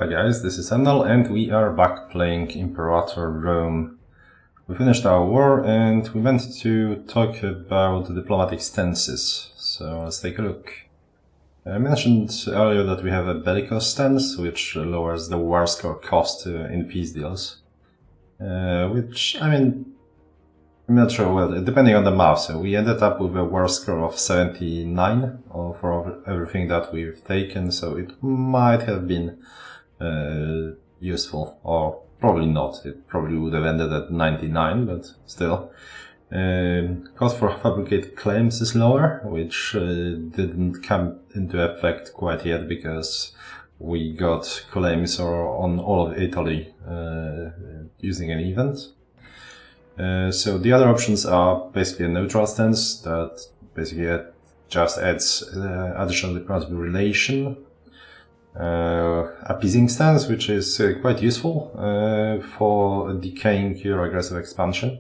Hi guys, this is Emnel and we are back playing Imperator Rome. We finished our war and we went to talk about diplomatic stances, so let's take a look. I mentioned earlier that we have a bellicose stance, which lowers the war score cost in peace deals. Which, I mean, I'm not sure, well, depending on the map, so we ended up with a war score of 79 for everything that we've taken, so it might have been useful, or probably not. It probably would have ended at 99, but still. Cost for fabricated claims is lower, which didn't come into effect quite yet because we got claims on all of Italy using an event. So the other options are basically a neutral stance that basically just adds additional diplomatic relation. Appeasing stance, which is quite useful for decaying your aggressive expansion.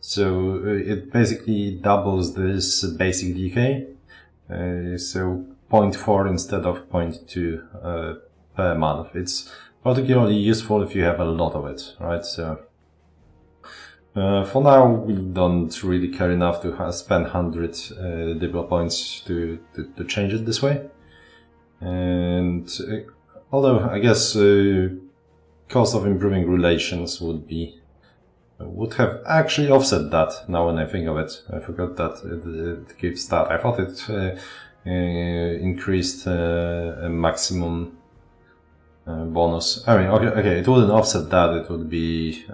So it basically doubles this basic decay, so 0.4 instead of 0.2 per month. It's particularly useful if you have a lot of it, right? So for now we don't really care enough to spend 100 diplo points to change it this way. And although I guess cost of improving relations would have actually offset that. Now when I think of it, I forgot that it gives that. I thought it increased a maximum bonus. I mean, okay, it wouldn't offset that. It would be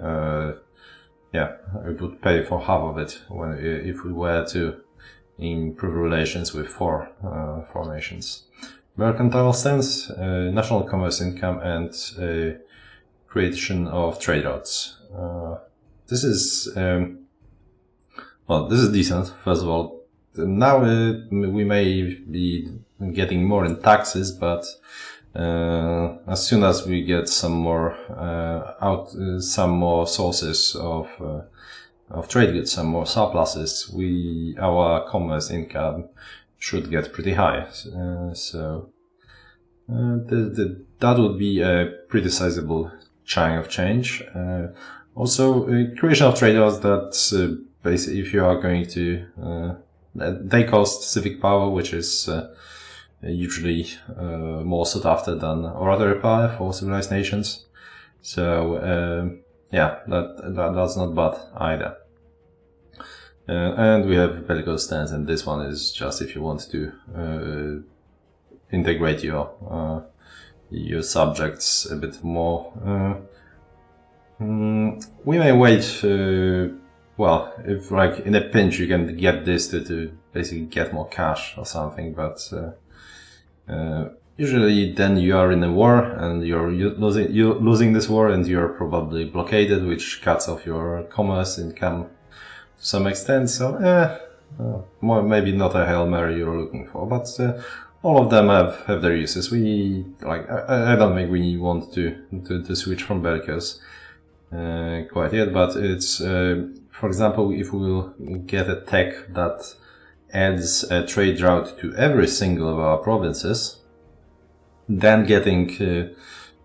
yeah, it would pay for half of it if we were to improve relations with four nations. Mercantile stance, national commerce income, and creation of trade routes. This is well, this is decent. First of all, now we may be getting more in taxes, but as soon as we get some more some more sources of trade goods, some more surpluses, our commerce income should get pretty high. So that would be a pretty sizable chunk of change. Also, creation of trade routes that basically, if you are going to, they cost civic power, which is usually more sought after than oratory power for civilized nations. So yeah, that's not bad either. And we have bellicose stance, and this one is just if you want to integrate your subjects a bit more. We may wait. Well, if like in a pinch you can get this to basically get more cash or something, but usually then you are in a war and you're losing this war, and you're probably blockaded, which cuts off your commerce income to some extent. So more, maybe not a Hail Mary you're looking for, but all of them have their uses. I don't think we want to switch from bellicose quite yet, but it's for example, if we will get a tech that adds a trade route to every single of our provinces, then getting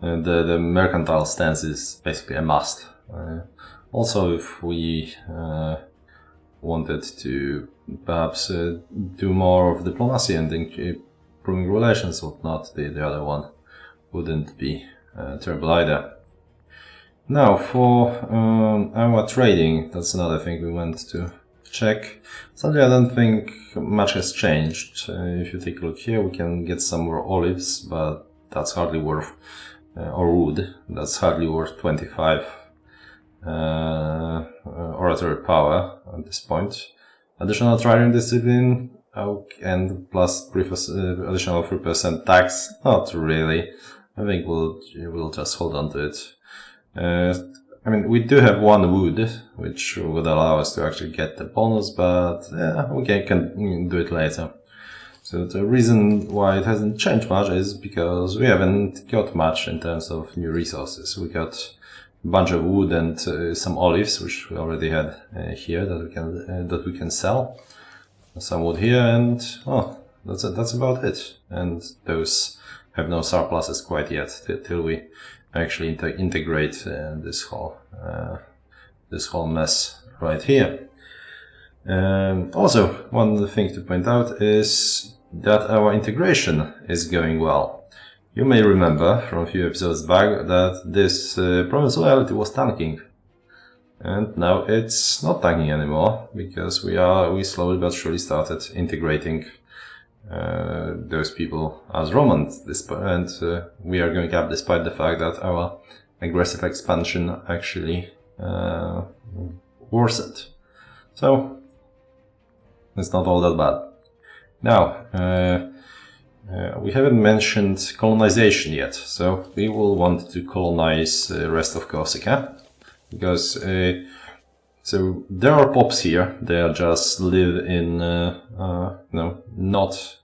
the mercantile stance is basically a must. Also, if we wanted to perhaps do more of diplomacy and improving relations, whatnot, the other one wouldn't be terrible either. Now, for our trading, that's another thing we went to check. Sadly, I don't think much has changed. If you take a look here, we can get some more olives, but that's hardly worth, or wood, that's hardly worth 25 oratory power at this point. Additional trireme discipline, and plus additional 3% tax, not really. I think we'll just hold on to it. I mean, we do have one wood, which would allow us to actually get the bonus, but we can do it later. So the reason why it hasn't changed much is because we haven't got much in terms of new resources. We got a bunch of wood and some olives, which we already had here that we can sell. Some wood here, and that's about it. And those have no surpluses quite yet till we actually integrate this whole mess right here. Also, one thing to point out is that our integration is going well. You may remember from a few episodes back that this promise loyalty was tanking, and now it's not tanking anymore because we slowly but surely started integrating those people as Romans, and we are going up despite the fact that our aggressive expansion actually worsened. So it's not all that bad. Now, we haven't mentioned colonization yet, so we will want to colonize the rest of Corsica, because so there are pops here. They are just live in not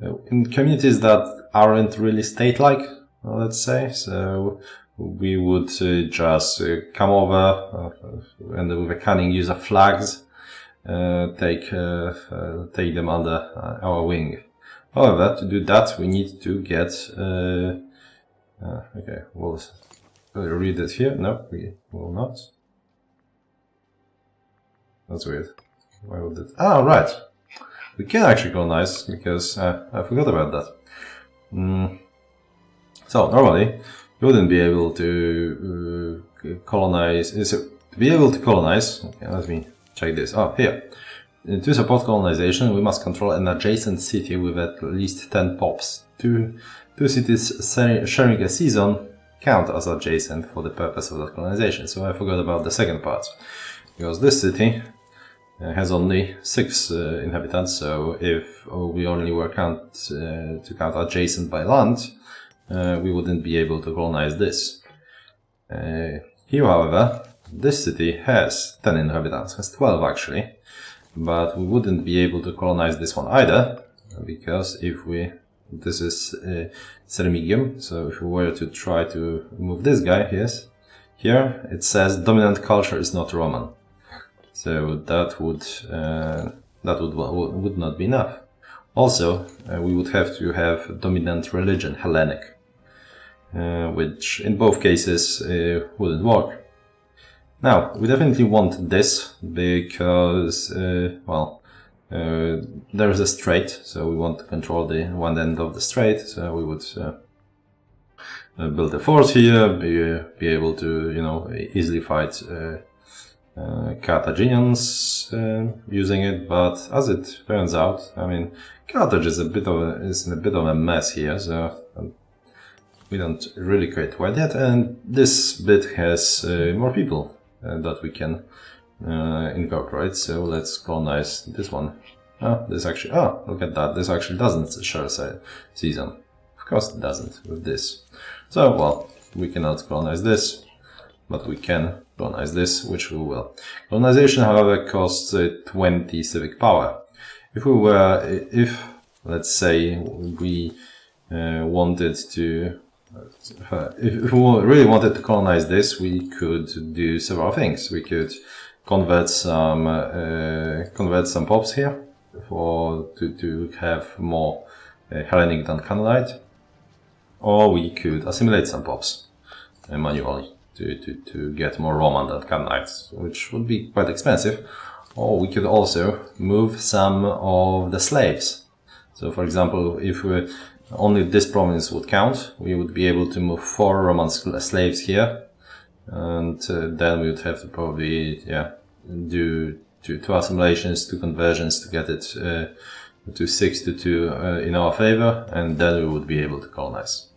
in communities that aren't really state-like, let's say. So we would just come over and with a cunning use of flags, take them under our wing. However, to do that, we need to get. Okay, we'll read it here. No, we will not. That's weird. Why would it? Ah, right. We can actually colonize because I forgot about that. So normally you wouldn't be able to colonize. So to be able to colonize, okay, let me check this. Oh, here. To support colonization, we must control an adjacent city with at least 10 pops. Two cities sharing a season count as adjacent for the purpose of that colonization. So I forgot about the second part, because this city has only 6 inhabitants. So if we only were to count adjacent by land, we wouldn't be able to colonize this. Here, however, this city has 10 inhabitants, has 12 actually. But we wouldn't be able to colonize this one either, because this is Sermigium, so if we were to try to move this guy, here it says dominant culture is not Roman. So that would not be enough. Also, we would have to have dominant religion, Hellenic, which in both cases wouldn't work. Now, we definitely want this because, there is a strait, so we want to control the one end of the strait, so we would build a fort here, be able to, easily fight Carthaginians using it, but as it turns out, I mean, Carthage is in a bit of a mess here, so we don't really quite quite yet, and this bit has more people that we can incorporate. So let's colonize this one. Look at that. This actually doesn't share a season. Of course it doesn't with this. So, well, we cannot colonize this, but we can colonize this, which we will. Colonization, however, costs 20 civic power. If let's say we wanted to if we really wanted to colonize this, we could do several things. We could convert some pops here to have more Hellenic than Canaanite, or we could assimilate some pops manually to get more Roman than Canaanites, which would be quite expensive. Or we could also move some of the slaves. So, for example, if only this province would count, we would be able to move 4 Roman slaves here, and then we would have to probably do 2 assimilations, 2 conversions to get it to 6 to 2 in our favor, and then we would be able to colonize.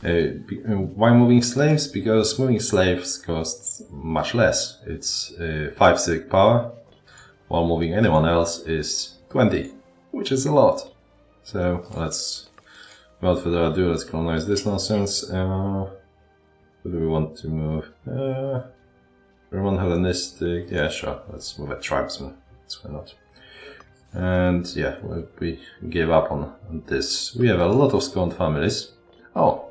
Why moving slaves? Because moving slaves costs much less. It's 5 civic power, while moving anyone else is 20, which is a lot. So without further ado, let's colonize this nonsense. Who do we want to move? Roman Hellenistic. Yeah, sure. Let's move a tribesman. That's why not. And yeah, we gave up on this. We have a lot of scorned families. Oh,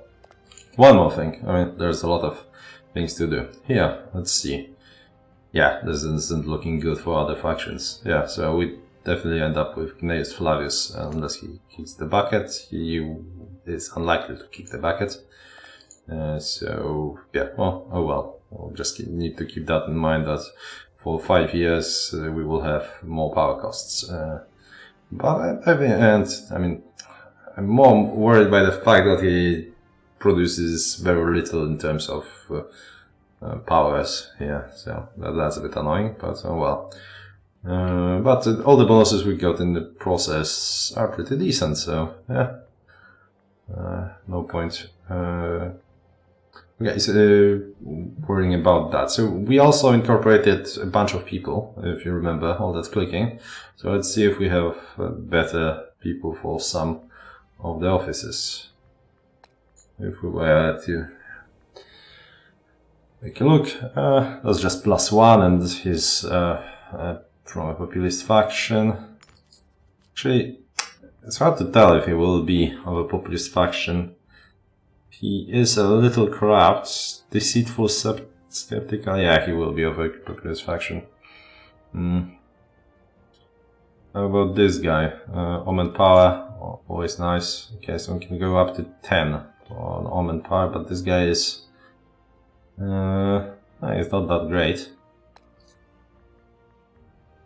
one more thing. I mean, there's a lot of things to do. Here, let's see. Yeah, this isn't looking good for other factions. Yeah, so we definitely end up with Gnaeus Flavius unless he kicks the bucket. He is unlikely to kick the bucket. So yeah, well, oh well. We'll just need to keep that in mind that for 5 years we will have more power costs. But at the end, I mean, I'm more worried by the fact that he produces very little in terms of powers here. So that's a bit annoying, but oh well. But all the bonuses we got in the process are pretty decent, so yeah. No point. Okay, so worrying about that. So we also incorporated a bunch of people, if you remember all that clicking. So let's see if we have better people for some of the offices. If we were to take a look, that's just +1 and he's from a populist faction. Actually, it's hard to tell if he will be of a populist faction. He is a little corrupt, deceitful, skeptical. Yeah, he will be of a populist faction. How about this guy? Omen power, always nice. Okay, so we can go up to 10 on Omen power, but this guy is... he's not that great.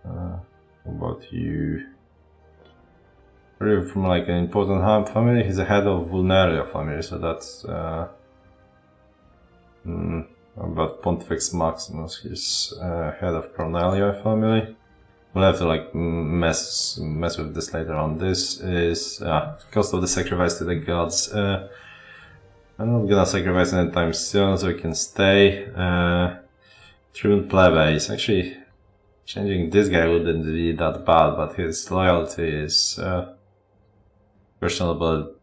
How about you? From like an important family, he's the head of Vulneria family, so that's about Pontifex Maximus, he's head of Cornelia family. We'll have to like mess with this later on. This is cost of the sacrifice to the gods. I'm not gonna sacrifice anytime soon, so we can stay. Tribune Plebes, actually changing this guy wouldn't be that bad, but his loyalty is questionable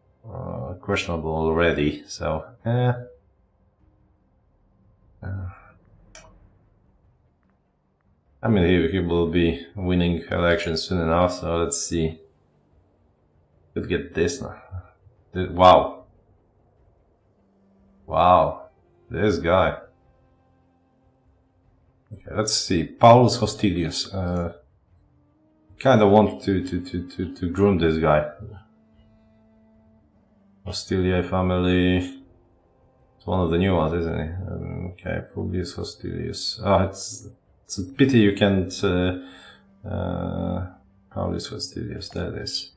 already, so I mean he will be winning elections soon enough, so let's see. Could get this now. Wow, this guy. Okay, let's see. Paulus Hostilius. Kinda want to groom this guy. Hostilia family. It's one of the new ones, isn't it? Okay, Publius Hostilius. It's a pity you can't. Publius Hostilius, there it is.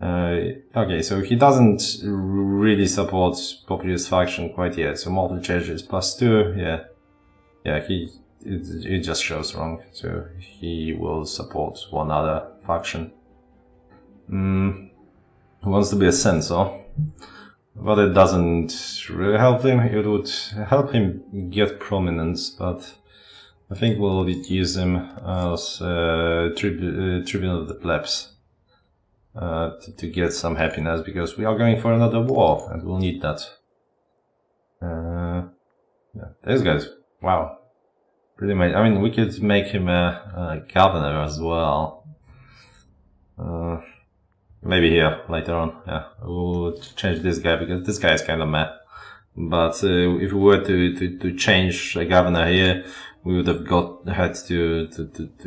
Okay, so he doesn't really support populist faction quite yet. So multiple charges +2, yeah. Yeah, it just shows wrong. So he will support one other faction. He wants to be a censor. But it doesn't really help him. It would help him get prominence, but I think we'll use him as tribune of the plebs to get some happiness, because we are going for another war and we'll need that. Yeah, these guys, wow, pretty amazing. I mean, we could make him a governor as well. Maybe here later on. Yeah, we'll change this guy because this guy is kind of meh. But if we were to change a governor here, we would have had to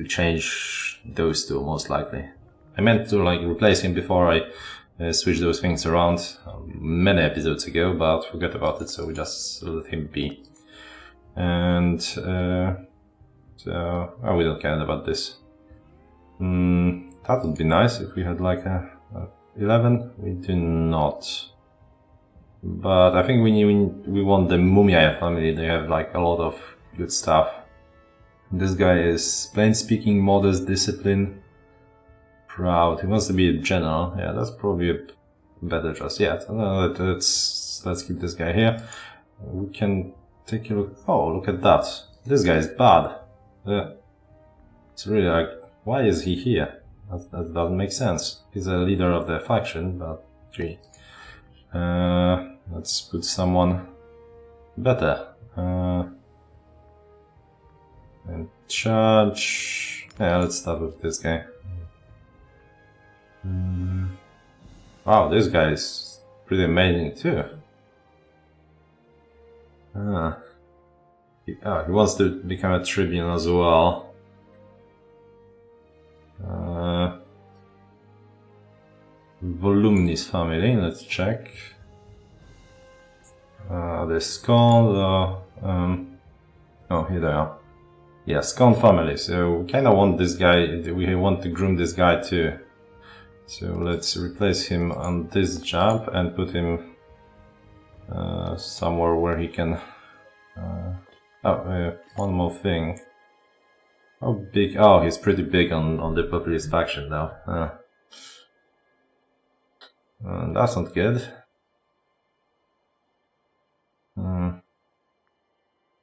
change those two most likely. I meant to like replace him before I switched those things around many episodes ago, but forgot about it, so we just let him be. And so we don't care about this. That would be nice if we had like a 11. We do not. But I think we want the Mumia family. They have like a lot of good stuff. This guy is plain speaking, modest, disciplined, proud. He wants to be a general. Yeah, that's probably a better choice. Yeah, let's keep this guy here. We can take a look. Oh, look at that. This guy is bad. It's really like, why is he here? That doesn't make sense. He's a leader of the faction, but gee. Let's put someone better. In charge. Yeah, let's start with this guy. Wow, this guy is pretty amazing too. He wants to become a tribune as well. Volumnis family. Let's check. The Scone. Oh, here they are. Yeah, Scone family. So we kind of want this guy. We want to groom this guy too. So let's replace him on this job and put him somewhere where he can. One more thing. How big? Oh, he's pretty big on the populist faction now. That's not good.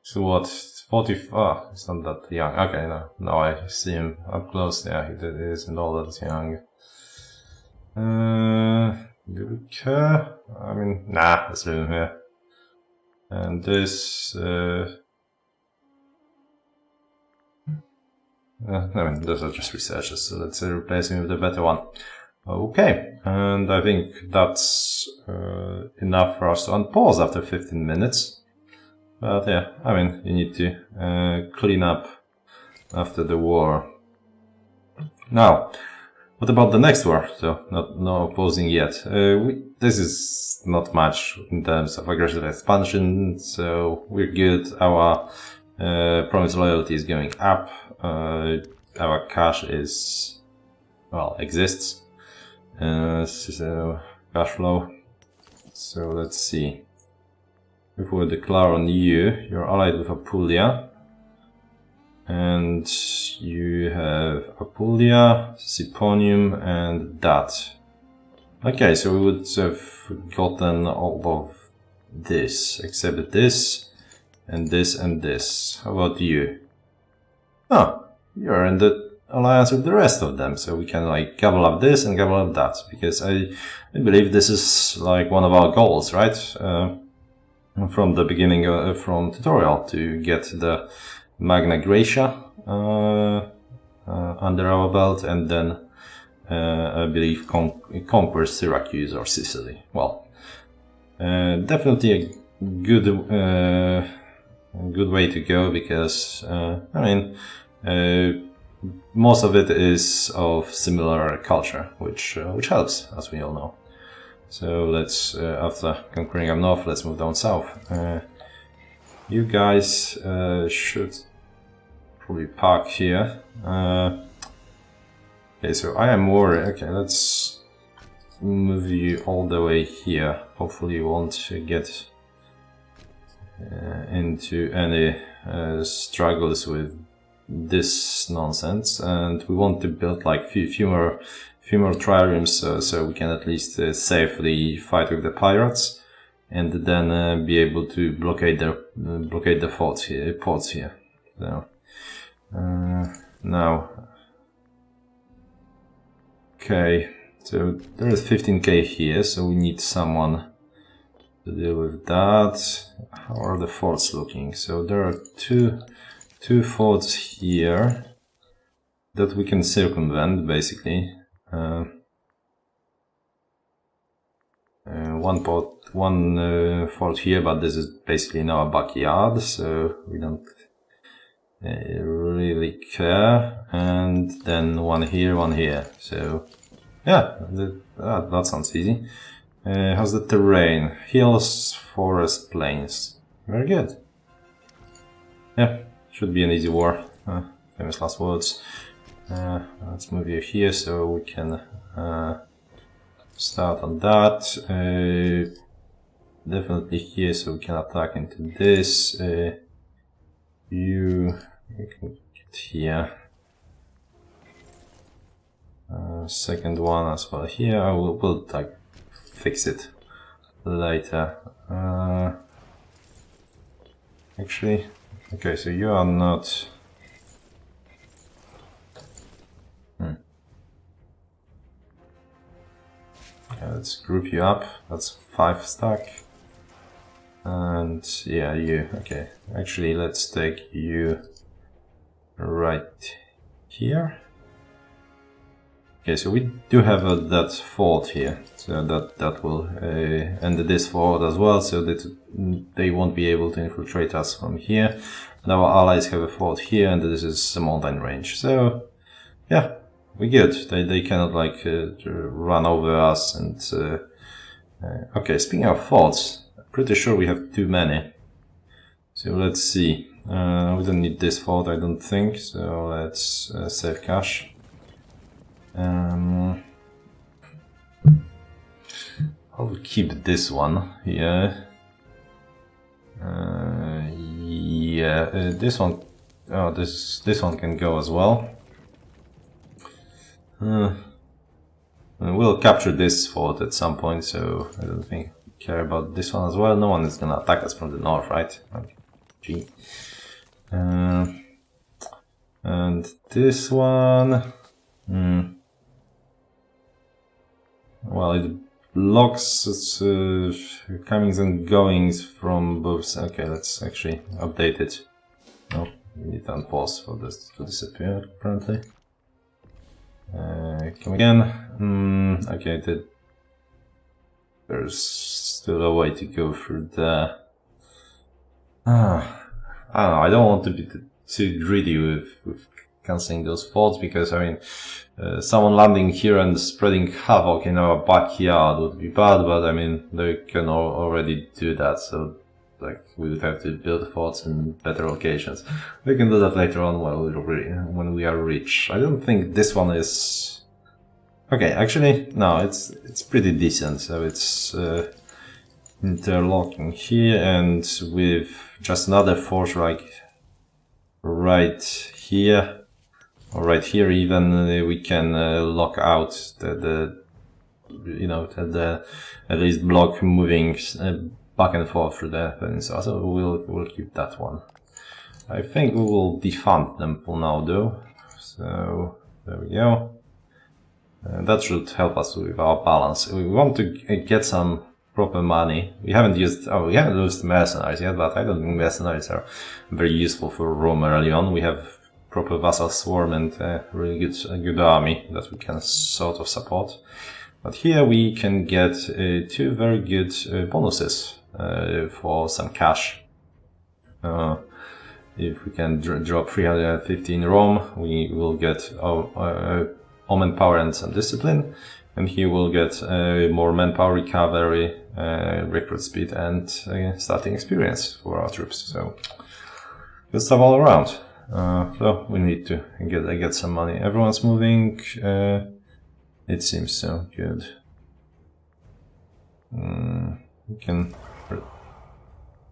So what? 40? Oh, he's not that young. Okay, no, I see him up close. Yeah, he isn't all that young. Do we care? I mean, nah, let's leave him here. And this. I mean, those are just researchers, so let's replace him with a better one. Okay, and I think that's enough for us to unpause after 15 minutes. But yeah, I mean, you need to clean up after the war. Now, what about the next war? So, no opposing yet. This is not much in terms of aggressive expansion, so we're good. Our promise loyalty is going up. Our cash is, well, exists. So cash flow. So let's see. If we declare on you, you're allied with Apulia. And you have Apulia, Siponium, and that. Okay, so we would have gotten all of this, except this, and this, and this. How about you? Oh, you're in the alliance with the rest of them, so we can like gobble up this and gobble up that, because I believe this is like one of our goals, right? From the beginning, from tutorial, to get the Magna Graecia under our belt, and then I believe conquer Syracuse or Sicily. Well, definitely a good way to go, because I mean, most of it is of similar culture, which helps, as we all know. So let's, after conquering up north, let's move down south. You guys should probably park here. Okay, so I am worried. Okay, let's move you all the way here. Hopefully you won't get into any struggles with this nonsense, and we want to build like few more triremes, so we can at least safely fight with the pirates, and then be able to blockade the ports here. So now, okay, so there is 15k here, so we need someone to deal with that. How are the forts looking? So there are two forts here that we can circumvent, basically. One fort here, but this is basically in our backyard, so we don't really care. And then one here. So yeah, that sounds easy. How's the terrain? Hills, forest, plains. Very good. Yeah, should be an easy war. Famous last words. Let's move you here so we can start on that. Definitely here so we can attack into this. You can get here. Second one as well here. We'll like fix it later. Actually, okay, so you are not. Okay, let's group you up. That's 5 stack. And yeah, you. Okay, actually, let's take you right here. Okay, so we do have that fort here, so that will end this fort as well, so that they won't be able to infiltrate us from here. And our allies have a fort here, and this is a mountain range. So yeah, we good. They cannot like run over us. And okay, speaking of forts, I'm pretty sure we have too many. So let's see. We don't need this fort, I don't think. So let's save cash. I'll keep this one here. Yeah, this one. Oh, this one can go as well. We'll capture this fort at some point, so I don't think we care about this one as well. No one is gonna attack us from the north, right? Okay. Gee. And this one. Well, it blocks its comings and goings from both. Okay, let's actually update it. Oh, we need to unpause for this to disappear, apparently. Come again. Okay, there's still a way to go through there. I don't know, I don't want to be too greedy with cancelling those forts, because, I mean, someone landing here and spreading havoc in our backyard would be bad, but I mean, they can already do that, so like we would have to build forts in better locations. We can do that later on when we are rich. I don't think this one is... Okay, actually, no, it's pretty decent, so it's interlocking here, and with just another fort like right here, or right here even, we can lock out the at least block moving back and forth through the peninsula. So we'll keep that one. I think we will defund them for now though. So there we go. That should help us with our balance. We want to get some proper money. We haven't used mercenaries yet, but I don't think mercenaries are very useful for Rome early on. We have proper vassal swarm and a really good army that we can sort of support. But here we can get two very good bonuses for some cash. If we can drop 350 in Rome, we will get Omen power and some discipline. And here we'll get more manpower, recovery, recruit speed, and starting experience for our troops. So good stuff all around. So we need to get some money. Everyone's moving. It seems so good. We can.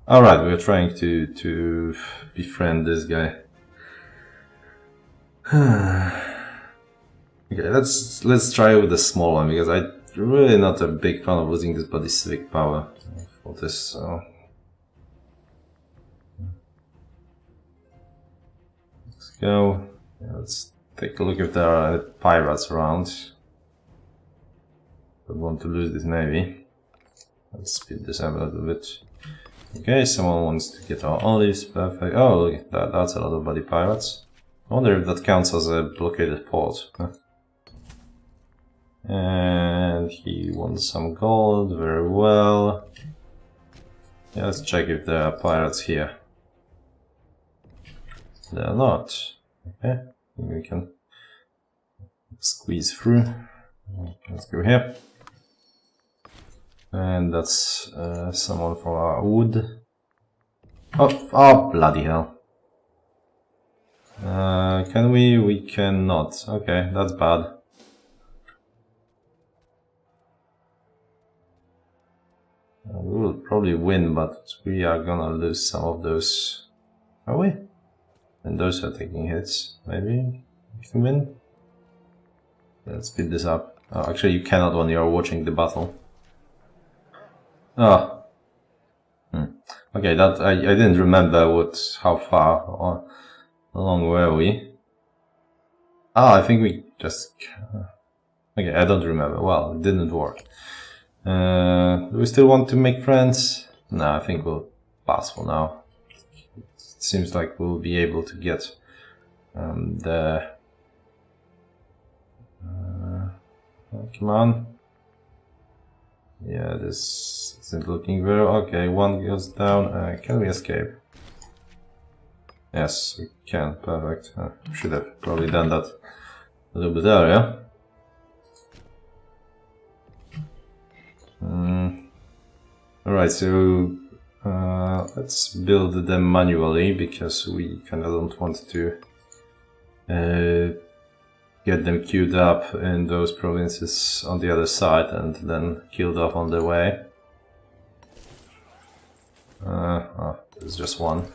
All right, we are trying to befriend this guy. Okay, let's try with the small one, because I'm really not a big fan of losing this body civic power for this. So let's go. Yeah, let's take a look if there are any pirates around. Don't want to lose this navy. Let's speed this up a little bit. Okay, someone wants to get our olives. Perfect. Oh, look at that. That's a lot of body pirates. I wonder if that counts as a blockaded port. Huh? And he wants some gold. Very well. Yeah, let's check if there are pirates here. They are not. Okay, we can squeeze through. Let's go here. And that's someone for our wood. Oh, bloody hell. Can we? We cannot. Okay, that's bad. We will probably win, but we are gonna lose some of those. Are we? And those are taking hits. Maybe we can win. Let's speed this up. Oh, actually, you cannot when you are watching the battle. Oh. Okay, that I didn't remember how far or how long were we. I think we just... Okay, I don't remember. Well, it didn't work. Do we still want to make friends? No, I think we'll pass for now. It seems like we'll be able to get the... come on. Yeah, this isn't looking very... Okay, one goes down. Can we escape? Yes, we can. Perfect. Should have probably done that a little bit earlier. Alright, so let's build them manually because we kind of don't want to get them queued up in those provinces on the other side and then killed off on the way. There's just one.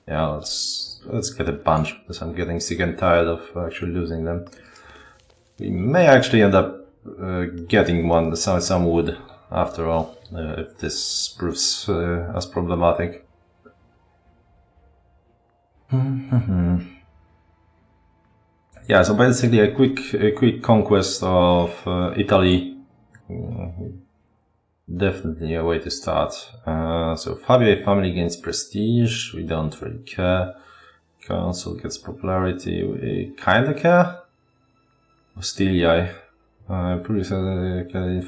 Yeah, let's get a bunch because I'm getting sick and tired of actually losing them. We may actually end up getting some wood after all, if this proves as problematic. Yeah, so basically a quick conquest of Italy. Definitely a way to start. So Fabio family gains prestige. We don't really care. Council gets popularity. We kinda care. Hostilii. Previous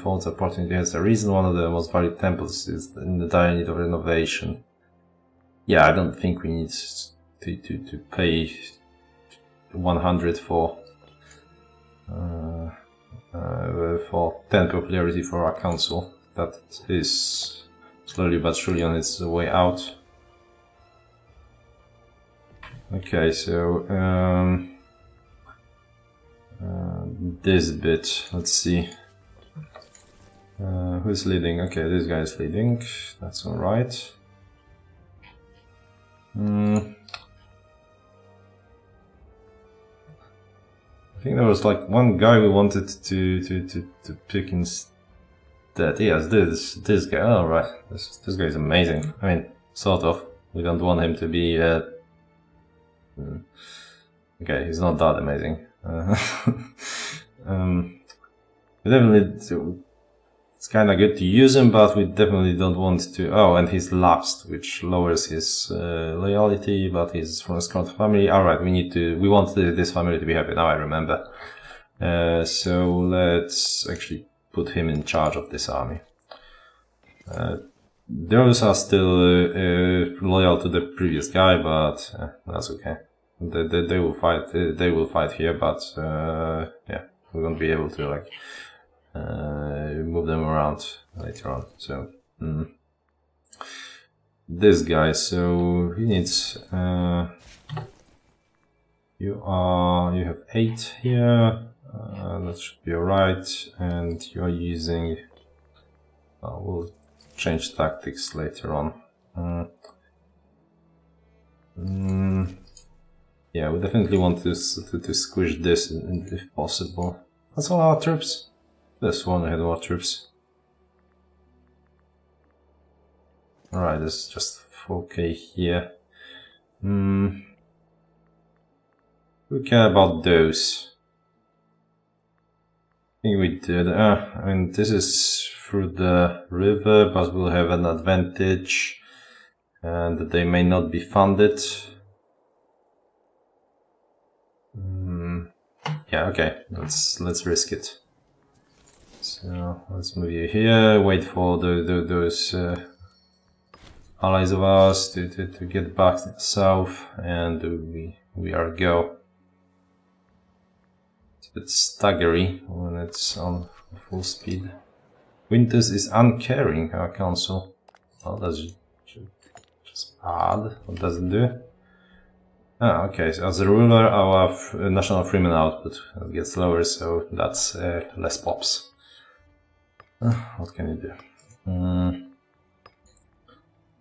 phones opportunity has a reason. One of the most valued temples is in the dire need of renovation. Yeah, I don't think we need to pay 100 for 10 popularity for our council. That is slowly but surely on its way out. Okay, so this bit, let's see. Who's leading? Okay, this guy is leading. That's alright. I think there was like one guy we wanted to pick instead. Yes, this guy. Oh, right. This guy is amazing. I mean, sort of. We don't want him to be. Okay, he's not that amazing. We definitely. It's kind of good to use him, but we definitely don't want to. Oh, and he's lapsed, which lowers his loyalty. But he's from a Scott family. All right, we want this family to be happy. Now I remember. So let's actually put him in charge of this army. Those are still loyal to the previous guy, but that's okay. They will fight. They will fight here, but yeah, we won't be able to like move them around later on. So this guy. So he needs. You have 8 here. That should be alright, and you are using. We'll change tactics later on. Yeah, we definitely want to squish this if possible. That's all our troops. This one had more troops. Alright, this is just 4k here. We care about those. I think we did. And this is through the river, but we'll have an advantage, and they may not be funded. Yeah, okay. Let's risk it. So let's move you here. Wait for those allies of ours to get back south, and we are go. It's a bit staggery when it's on full speed. Winters is uncaring, our council. Well, that's just odd. What does it do? Ah, okay. So as a ruler, our national freeman output gets lower, so that's less pops. What can you do?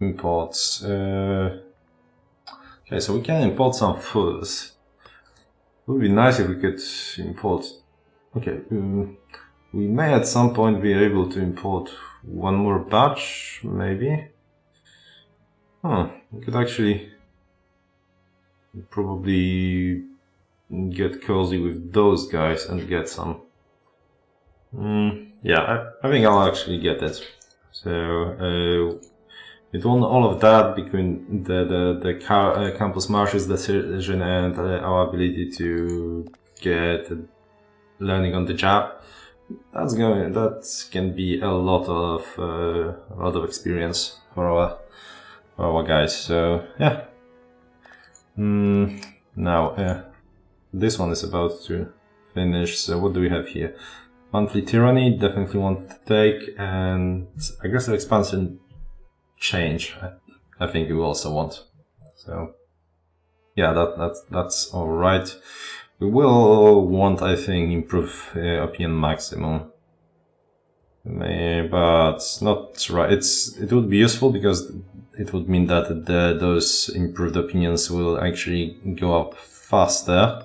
Imports. Okay, so we can import some foods. It would be nice if we could import. Okay, we may at some point be able to import one more batch, maybe. We could actually probably get cozy with those guys and get some. Yeah, I think I'll actually get it. So with all of that, between the campus marshes decision and our ability to get learning on the job, that can be a lot of experience for our guys. So yeah. Now, this one is about to finish, so what do we have here? Monthly Tyranny, definitely want to take, and Aggressive Expansion change, I think we also want. So, yeah, that's alright. We will want, I think, improve Opinion Maximum. But not right. It would be useful because it would mean that those improved opinions will actually go up faster.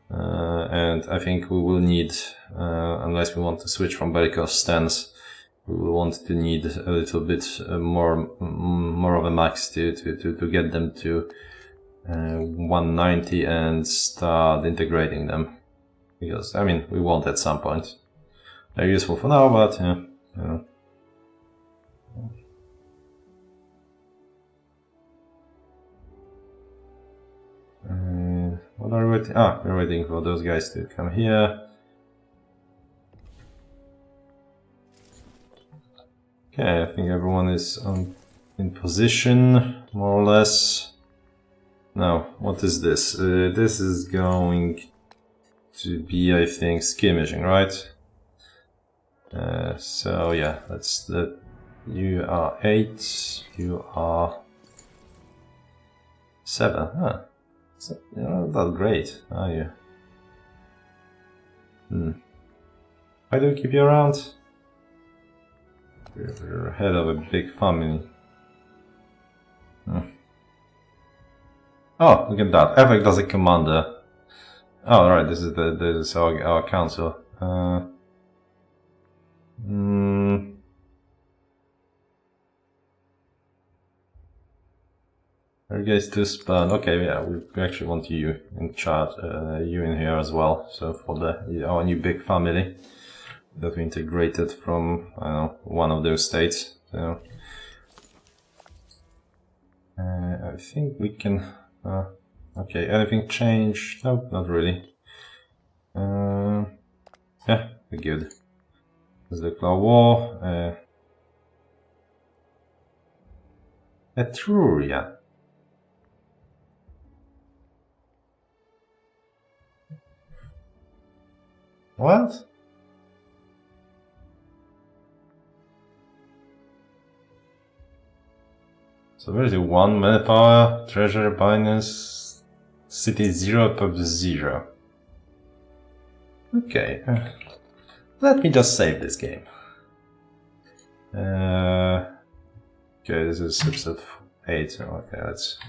And I think we will need, unless we want to switch from Bellicose stance, we will want to need a little bit more of a max to get them to 190 and start integrating them. Because, I mean, we want at some point. They're useful for now, but yeah. What are we waiting? We're waiting for those guys to come here. Okay, I think everyone is in position, more or less. Now, what is this? This is going to be, I think, skirmishing, right? So yeah, that's the. You are 8, you are 7. Huh. So, you're not that great, are you? Why do we keep you around? You're head of a big family. Oh, look at that. Effect as a commander. Oh, right, this is our council. You guys to spawn. Okay, yeah, we actually want you in charge, you in here as well. So for our new big family that we integrated from, I don't know, one of those states. So I think we can. Okay, anything change? No, not really. Yeah, we're good. There's the Claw War. Etruria. What? So where is it? 1 mana power, treasure binance, city 0, pub 0. Okay. Let me just save this game. Okay, this is episode 8, so okay, let's.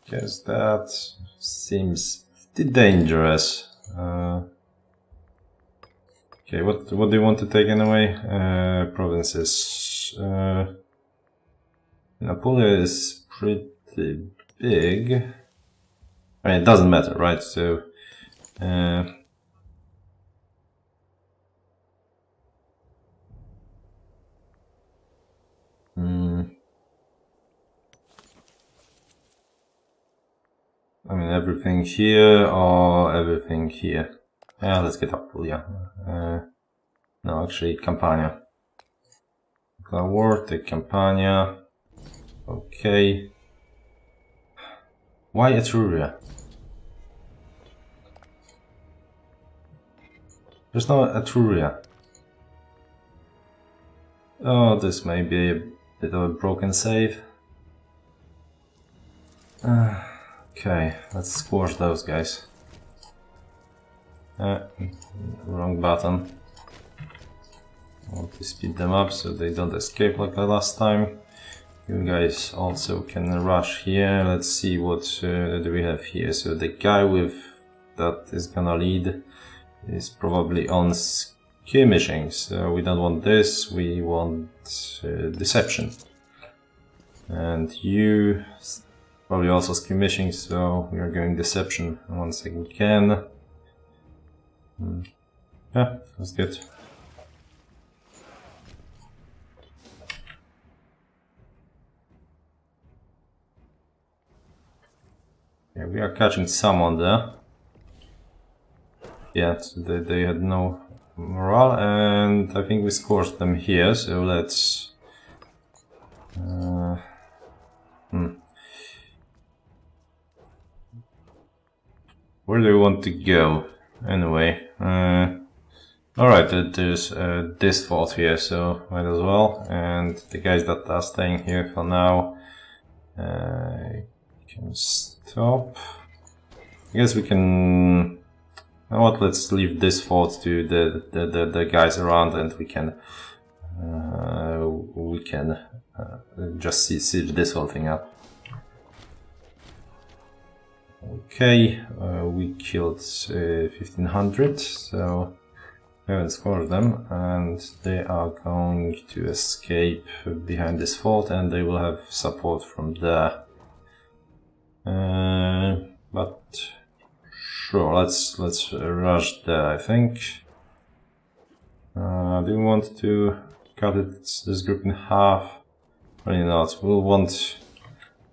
Guess that seems pretty dangerous. Okay, what do you want to take anyway? Provinces. Napoleon is pretty big. I mean, it doesn't matter, right? So, I mean, everything here or everything here. Yeah, let's get Apulia. No, actually, Campania. War, take Campania. Okay. Why Etruria? There's no Etruria. Oh, this may be a bit of a broken save. Okay, let's squash those guys. Wrong button. I want to speed them up so they don't escape like the last time. You guys also can rush here. Let's see what do we have here. So the guy with that is gonna lead is probably on skirmishing. So we don't want this. We want deception. And you probably also skirmishing. So we are going deception once again. Yeah, that's good. Yeah, we are catching someone there. Yeah, so they had no morale, and I think we squashed them here, so let's Where do we want to go? Anyway, alright, there's this fort here, so might as well. And the guys that are staying here for now can stop. I guess we can. You know what? Let's leave this fort to the guys around, and we can just siege this whole thing up. Okay, we killed 1500, so we haven't scored them, and they are going to escape behind this fort, and they will have support from there. But sure, let's rush there, I think. Do we want to cut this group in half? Probably not. We'll want.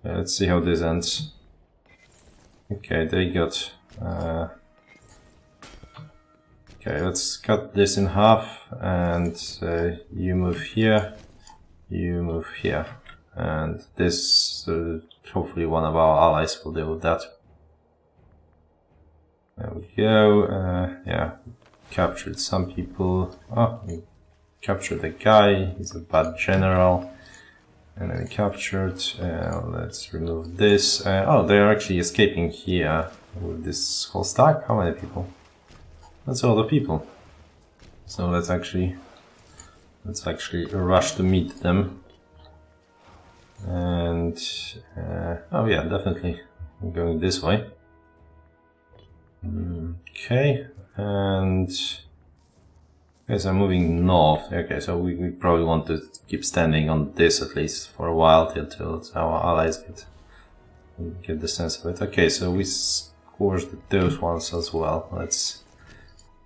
Let's see how this ends. Okay, they got. Okay, let's cut this in half, and you move here, you move here, and this. Hopefully, one of our allies will deal with that. There we go. Yeah, captured some people. Oh, we captured a guy. He's a bad general. And then we captured. Let's remove this. Oh, they are actually escaping here with this whole stack. How many people? That's all the people. So let's actually rush to meet them. And oh yeah, definitely I'm going this way. Okay, and guys are moving north. Okay, so we probably want to keep standing on this at least for a while till our allies get the sense of it. Okay, so we squashed those ones as well. Let's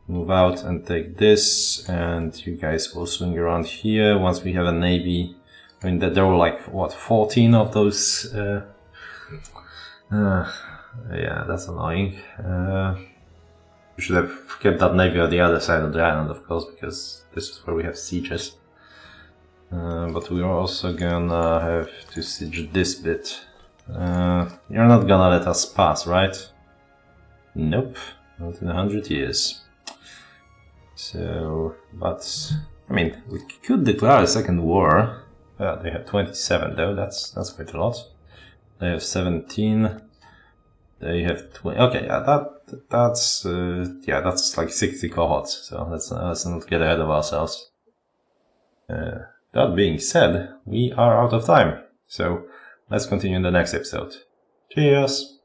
move out and take this, and you guys will swing around here once we have a navy. I mean, there were like, what, 14 of those? Yeah, that's annoying. We should have kept that navy on the other side of the island, of course, because this is where we have sieges. But we're also gonna have to siege this bit. You're not gonna let us pass, right? Nope, not in 100 years. So, but, I mean, we could declare a second war. They have 27 though, that's quite a lot. They have 17. They have 20. Okay, yeah, that's like 60 cohorts. So let's not get ahead of ourselves. That being said, we are out of time. So let's continue in the next episode. Cheers!